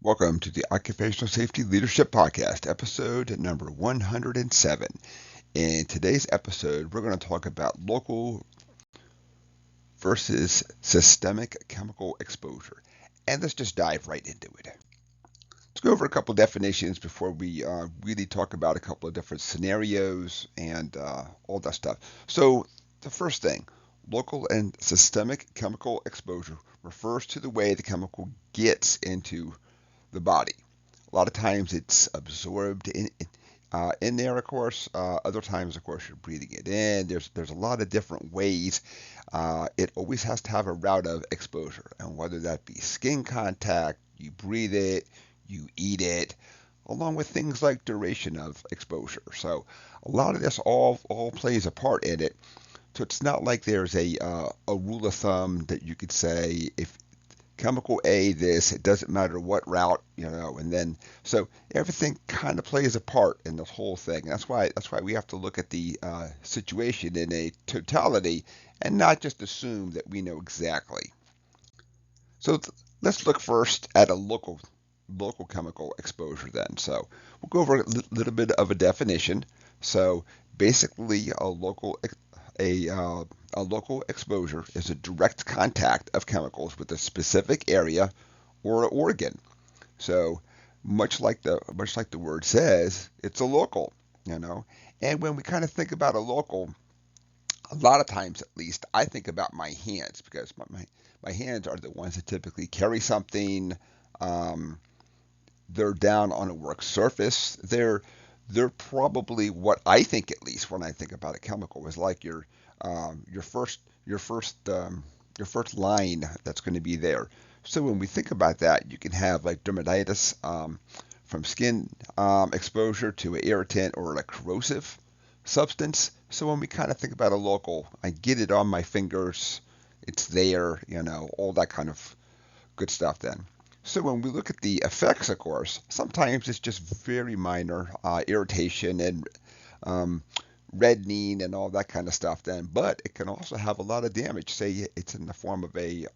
Welcome to the Occupational Safety Leadership Podcast, episode number 107. In today's episode, we're going to talk about local versus systemic chemical exposure. And let's just dive right into it. Let's go over a couple of definitions before we really talk about a couple of different scenarios and all that stuff. So, the first thing, local and systemic chemical exposure refers to the way the chemical gets into the body. A lot of times it's absorbed in there, of course. Other times, of course, you're breathing it in. There's a lot of different ways. It always has to have a route of exposure, and whether that be skin contact, you breathe it, you eat it, along with things like duration of exposure. So a lot of this all plays a part in it. So it's not like there's a rule of thumb that you could say if chemical A this, it doesn't matter what route, and then so everything kind of plays a part in the whole thing. That's why we have to look at the situation in a totality and not just assume that we know exactly. So let's look first at a local chemical exposure then. So we'll go over a little bit of a definition. So basically, a local exposure is a direct contact of chemicals with a specific area or organ. So much like the word says, it's a local, you know. And when we kind of think about a local, a lot of times at least, I think about my hands because my hands are the ones that typically carry something. Um, they're down on a work surface. They're probably what I think, at least when I think about a chemical, is like your first your first your first line that's going to be there. So when we think about that, you can have like dermatitis from skin exposure to an irritant or a corrosive substance. So when we kind of think about a local, I get it on my fingers, it's there, all that kind of good stuff then. So when we look at the effects, of course, sometimes it's just very minor irritation and um, reddening and all that kind of stuff then, but it can also have a lot of damage. Say it's in the form of a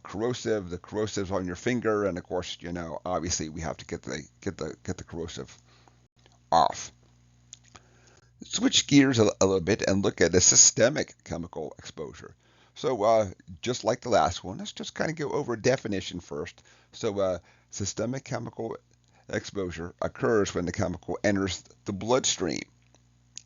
corrosive, the corrosive's on your finger, and of course, obviously we have to get the corrosive off. Switch gears a little bit and look at a systemic chemical exposure. So, just like the last one, let's just kind of go over a definition first. So, systemic chemical exposure occurs when the chemical enters the bloodstream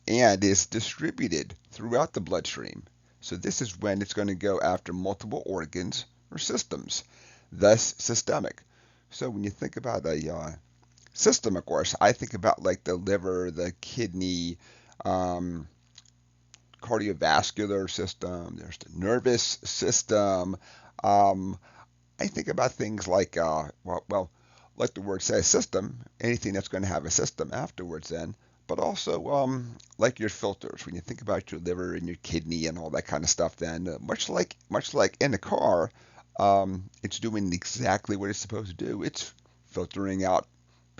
and is distributed throughout the bloodstream. So, this is when it's going to go after multiple organs or systems, thus systemic. So, when you think about a system, of course, I think about like the liver, the kidney, um, cardiovascular system, there's the nervous system. Um, I think about things like, like the word says, system, anything that's going to have a system afterwards then, but also like your filters. When you think about your liver and your kidney and all that kind of stuff, then much like in a car, it's doing exactly what it's supposed to do. It's filtering out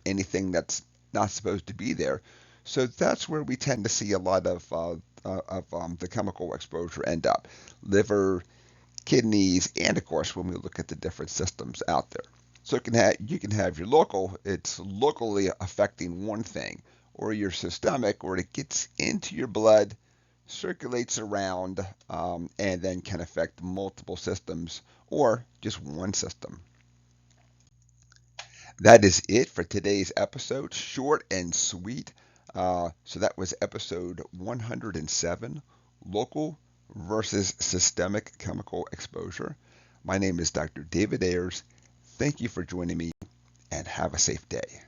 anything that's not supposed to be there. So that's where we tend to see a lot of the chemical exposure end up. Liver, kidneys, and of course when we look at the different systems out there. So you can have your local, it's locally affecting one thing, or your systemic, or it gets into your blood, circulates around, and then can affect multiple systems or just one system. That is it for today's episode. Short and sweet. So that was episode 107, local versus systemic chemical exposure. My name is Dr. David Ayers. Thank you for joining me and have a safe day.